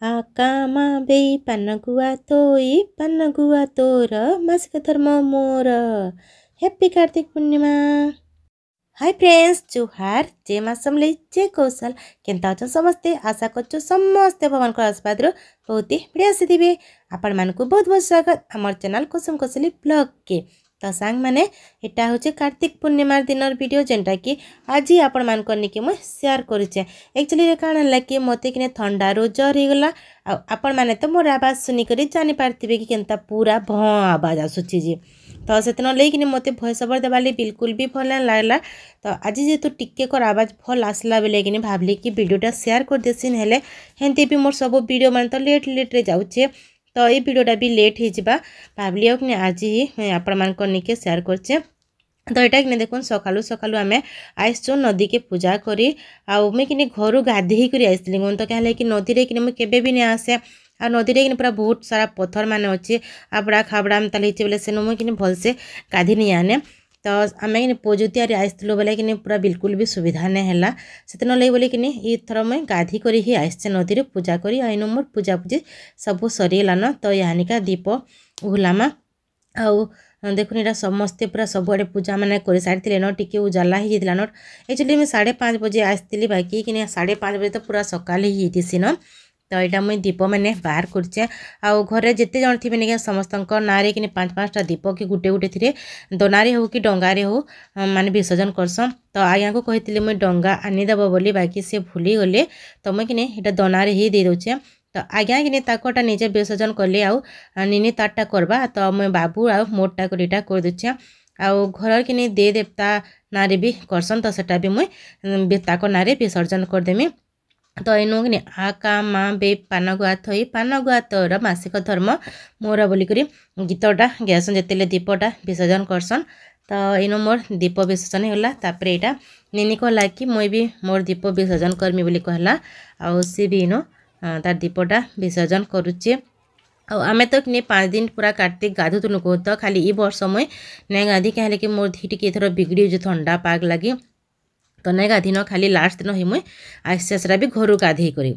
आकामा बेई पानगुआ तोई पानगुआ तोर मासिक धर्म मोर। Happy Kartik Purnima. Hi friends जुहार जय माँ समलेई जय कौशल केन्ता अछन समस्ते आशा करछु समस्ते भगवान को आशीर्वाद रो बहुत ही बढ़िया से दिबे। आपण मान को बहुत बहुत स्वागत हमर चैनल कुसुम कौशली ब्लॉग के। तो सांग माने एटा होचे कार्तिक पूर्णिमा दिनर वीडियो जेंटा कि आज आपण मान को निके म शेयर करूचे। एक्चुअली रे काण हला कि मते किने ठंडा रो जर हे गला आपण माने तो मोर आवाज सुनी करी जानि पारथिबे कि केनता पूरा भ आवाज आसुची जी। तो से लेकिन मत भॉइस ओवर देवाली बिल्कुल भी भल नहीं लगला। तो आज जेहेतु टिके कर आवाज भल आसला बेले कि भावली कि वीडियोटा शेयर कर देसी हेले हेंती भी मोर सब वीडियो मान तो लेट रे जाऊे। तो ये वीडियोटा भी लेट हो भावली आज ही आपण मान निके शेयर करचे। तो यहाँ कि देखो सकालू सकालू आम आसचु नदी के पूजा करी मुई कि घर गाधे कर आसती मन तो क्या कि नदी में कि मुझे भी नहीं आसे आ नदी में पूरा बहुत सारा पत्थर मान अच्छे आबड़ा खाबड़ा ताले बोले से मुझे कि भलसे गाधी नहीं आने। तो आम कि पोजुतिया आसलु बोले कि पूरा बिल्कुल भी सुविधा नहीं है से लगे बोले कि थर मुझे गाधी कर ही आसचे नदी में पूजा करी आईनु मोर पूजा पूजी सब सरीगलान। तो यानिका दीप उहुलामा आउ देखुन यहाँ समस्ते पूरा सबुआड़े पूजा मैंने कर सारी न टी उजाला ही जाता न। एक्चुअली मैं 5:30 बजे आसती बाकी कि 5:30 बजे तो पूरा सकाल ही न। तो यहाँ मुझे दीप मैंने बाहर करचे आउ घरे जिते जन थे निके समस्त ना कि 5-5टा दीप कि गुटे गुटे थी दनारे हो कि डंगारे हो माने विसर्जन करसन। तो आज्ञा को कही मुझे डंगा आनीदेव बोली बाकी सी भूली गले तो मुझे कि यहाँ दनारे ही दे दूचे। तो आज्ञा कि ताकटा निजे विसर्जन कले आउ निनी तारटा करवा तो मुझे बाबू आ मोटा करीटा कर दूचे आउ घर कि दे देवता नारे भी करसन। तो सेटा भी मुझे ताक नारे विसर्जन करदेमी। तो इनु कि आका माँ बे पानगुआ थई पानगुआ तोर मासिक धर्म मोर बोलिक गीतटा गैसन जिते दीपटा विसर्जन करसन। तो इनु मोर दीप विसर्जन होगा तापर यहाँ निनी कहला कि मुई भी मोर दीप विसर्जन करमी बोली कहला आउ सी भी इनु तार दीपटा विसर्जन करुचे। आमे तो कि 5 दिन पूरा कार्तिक गाधुतुनु कह तो खाली ई वर्ष मुई नहीं गाधी क्या कि मोर धी टी थर बिगड़ी जो ठंडा पाग लगी तो नहीं गाधी न खाली लास्ट दिन ही मुई आसरा भी घर गाधे करी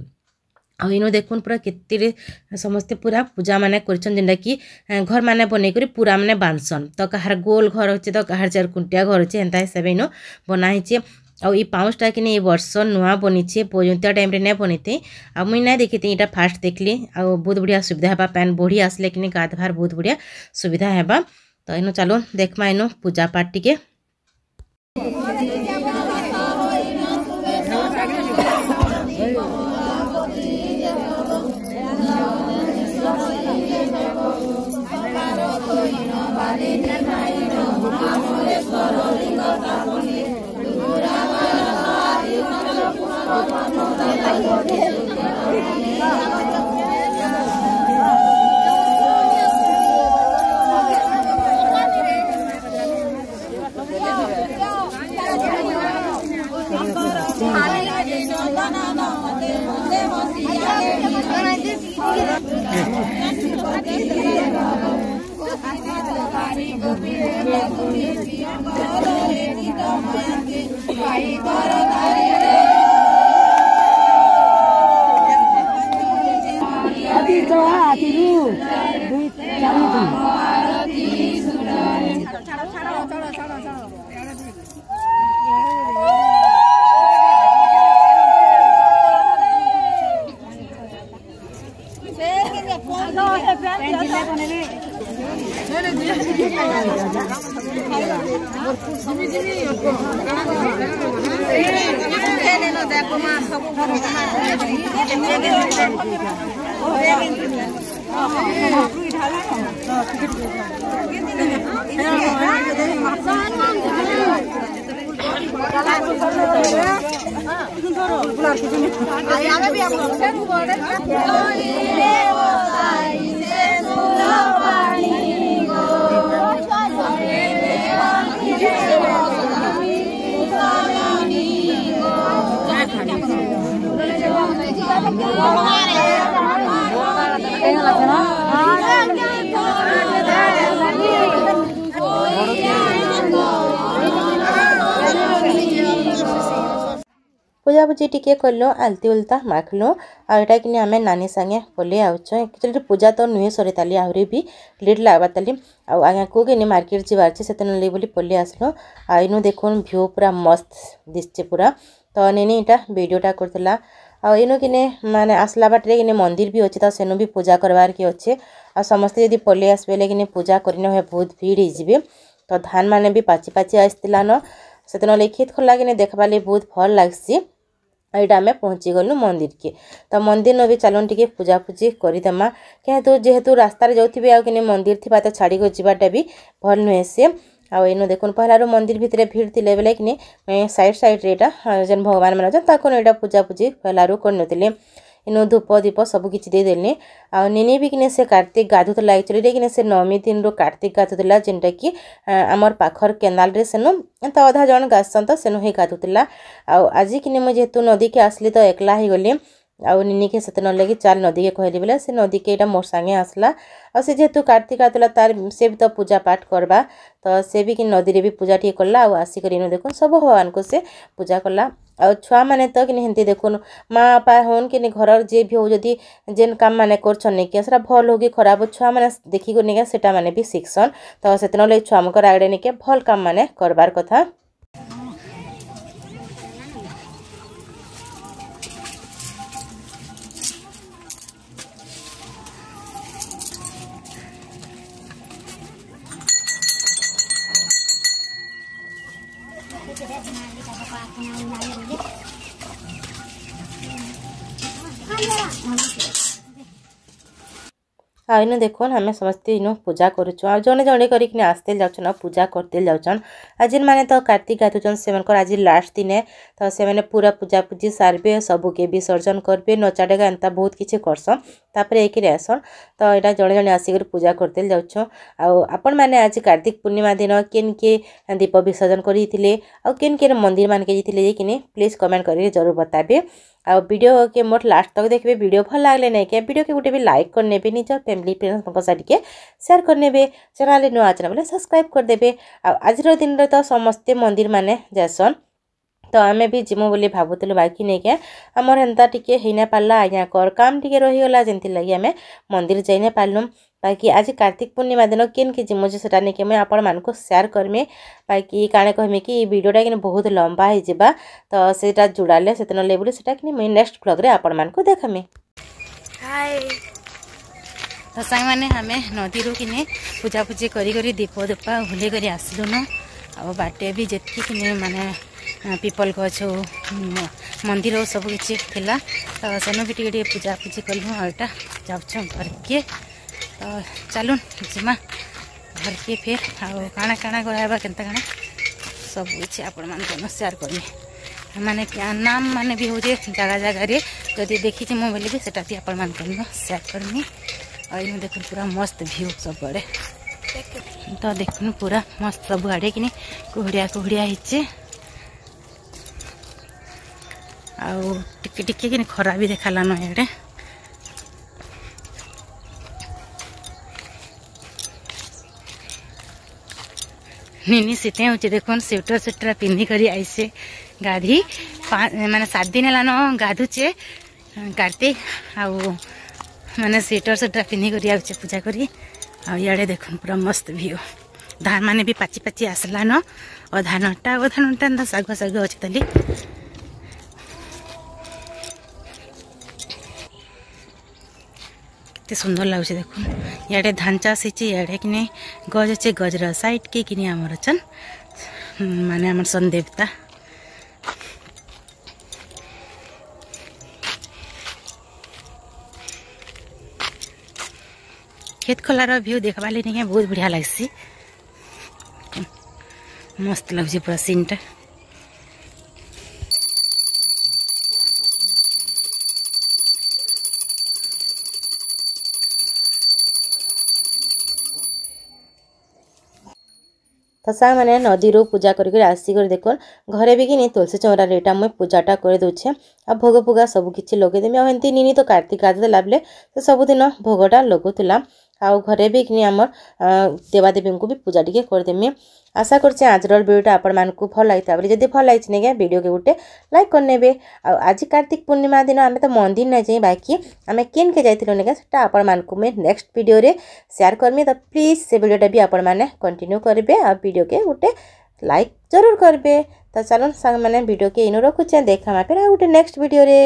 आउ देखुन पूरा केते समस्ते पूरा पूजा माने करछन जेंटा कि घर माने बनै करी पूरा माने बांधसन। तो कहार गोल घर होचे तो कहार 4 कुंटिया घर होचे एंता हिसाब इनो बना हिचे आउ ई पाउचटा कि ए वर्ष नुआ बनीचे पोजुतिया टाइम रे नहीं बनी थी आ मुई ना देखी थी फास्ट देखली आ बहुत बढ़िया सुविधा हेबा पैन बढ़ी आसले कि गाधवार बहुत बढ़िया सुविधा हेबा। तो इनो चलो देखमा इनो पूजा पाठ टिके। पूजा पूजी टिके कलु आलती उलता माखलु आटा कि आम नानी सांगे पलि आउछ एक्चुअली पूजा तो नुहे सरी ताली आहरी भी लेट लागबा ताली आगे को कि मार्केट जीवार से बोली बोली पलि आसलु आइनु देखुन व्यू पूरा मस्त दिसचे पूरा तो नेनी इटा वीडियोटा करतला आइनु किने माने आसला बाटे किने मंदिर भी अच्छे तो सेनु भी पूजा करवार के अच्छे आ समस्ते यदि पलि आसबे किने पूजा करने हुए बहुत भीड़ हो तो धान माने भी पाची पाची आसला न से लगे खेत खोला कि देखवा लगे बहुत भल लगसी यहाँ आम पहुँची गलु मंदिर के तो मंदिर न भी चलन टी पूजा पूजी करदेमा क्या जेहेतु रास्तार जाऊे आने मंदिर थी तो छाड़ी जावाटा भी भल नुहे सी आनु देखुन पहलारू मंदिर भितर भीड़ थी बेले कि साइड साइड यहाँ जेन भगवान मान यहाँ पूजा पूजी पहलारू कर इनु धूप दीप सबकि देदेली आनी भी कि से कार्तिक गाधुला एक्चुअली कि से नवमी दिन रू कार्तिक गाधुला जेनटा कि आमर पाखर केनाल रे सेनु तो अधा जन गासन तो सेनु ही गाधुला आज कि मुझे जेहेतु नदी के आसली तो एकला ही गली आनी के से लगे चाल नदी के कहली बोले से नदी के इटा मोर सांगे आसला और से जेहेतु कार्तिक आतला तार से भी तो पूजा पाठ करवा तो से भी कि नदी रे भी पूजा टी कला आसिक देखुन सब भगवान को से पूजा कला आ छुआ मैंने तो कि हिंदी देखुन माँ बापा होन कि घर जे भी हो जदि जेन काम मैंने कर भल हो कि खराब छुआ मैंने देखिक नहीं सेटा मैंने भी शिखसन तो से लगे छुआ मकर आगे नहीं भल काम मैंने करबार कथा आइनु देखुन आम समस्ते इनु पूजा करुचु आ जड़े जड़े करके आसते जाऊन पूजा करते जाऊन आज मैंने तो कार्तिक गाधुचन से आज लास्ट दिने तो से मैंने पूरा पूजा पूजी सारे सबके विसर्जन करबे नचा डेगा एंता बहुत किसी करसन तापर एक आसन तो यहाँ जड़े जड़े आसिक पूजा करते जाऊँ आपण मैंने आज कार्तिक पूर्णिमा दिन केन के दीप विसर्जन करते केन के मंदिर मान के कि प्लीज कमेंट करके जरूर बताबे आ वीडियो के मोट लास्ट तक देखिए वीडियो भल लगले नहीं क्या वीडियो के गोटे भी लाइक करने निज फैमिली फ्रेंड्स के शेयर करने चैनल नुआ चैनल बोले सब्सक्राइब करदे आज दिन रे तो समस्ते मंदिर माने जासन तो आमे भी जिमु बोली भावुलु बाकी नहीं क्या आमर हेन्ता टिके होना पार्ला आज्ञा कर काम टिके रहीगला जमी लगे आम मंदिर जाई पार्लु बाकी आज कार्तिक पूर्णिमा दिन केन के जिमु से नहीं मुझे आपण मानक शेयर करमी बाकी काणे कहमी कि वीडियोटा कि बहुत लंबा हो जावा तो सेटा जुड़ाले से लगे बोली सेटा कि मुझे नेक्स्ट ब्लॉग रे आपण मानक देखमी हाय तो सांग मैंने आम नदी रू कि पूजा पूजी करी दीप दीपा भूल कर आसलु न आ बाटे भी जी माने पीपल गछ मंदिर सब किसी थिला तो सेन भी टे पूजा पूजी कलु आटा जाऊँ घर के तो चलुन जिमा घर के फिर काଣା काଣା कराबा केनता काଣା सब किसी आपण मान शेयर करमी माने नाम माने भी हो जगह जगह रे जदि देखी मो बोली सेटा भी आपण मान शेयर करमी और इन देखुन पूरा मस्त व्यू सब आड़े तो देखुन पूरा मस्त सब आड़े कि कुहड़िया कुहड़िया हिचे आउ टिके टिके कि खरा भी देखाला न एडे निनी सीते हो देखुन स्वेटर स्वेटर पिंधि करी आइसे गाधी माने 7 दिन है गाधुचे कार्तिक आउ माने स्वेटर स्वेटर पिंधि करी आउचे पूजा करी आड़े देखुन पूरा मस्त व्यू धान माने भी पाची पाची आसला न और धानटा सागुआ सागुआ अच्छे तली केते सुंदर लगुच देखुन इे धान चाष होड़े कि गज अच्छे गजर साइड के कि आमर अच्छन माने आम सन देवता खेत खोलार व्यू देखवा नहीं बहुत बढ़िया लगसी मस्त लगुच पूरा सीनटा तो सा मैंने नदी रू पूजा कर आसिक देखो घरे भी कि तुलसी चौरा रेटा मुझे पूजाटा कर दूचे आ भोग फुगा सब किसी लगेदेमी आमती निनी तो कार्तिक गाधे लाभले तो सबुदिन भोगटा लगुला आउ घरे भी कि आम देवादेवी को भी पूजा टिके करदेमी। आशा करछे आजर वीडियोटा आपण मानकु भल लागिता बोली। जदि भल लागिछ ने वीडियो के गोटे लाइक करनेबे। आज कार्तिक पूर्णिमा दिन आमे तो मंदिर न जाई बाकी आमे केन के जाइतिलो ने सेटा आपण मानकु मैं नेक्स्ट वीडियो रे शेयर करमी। तो प्लीज से वीडियोटा भी आपण माने कंटिन्यू करबे आ वीडियो के गोटे लाइक जरूर करबे। तो चलो सांग माने वीडियो के इनो रखुचे देखा फिर आ गोटे नेक्स्ट वीडियो रे।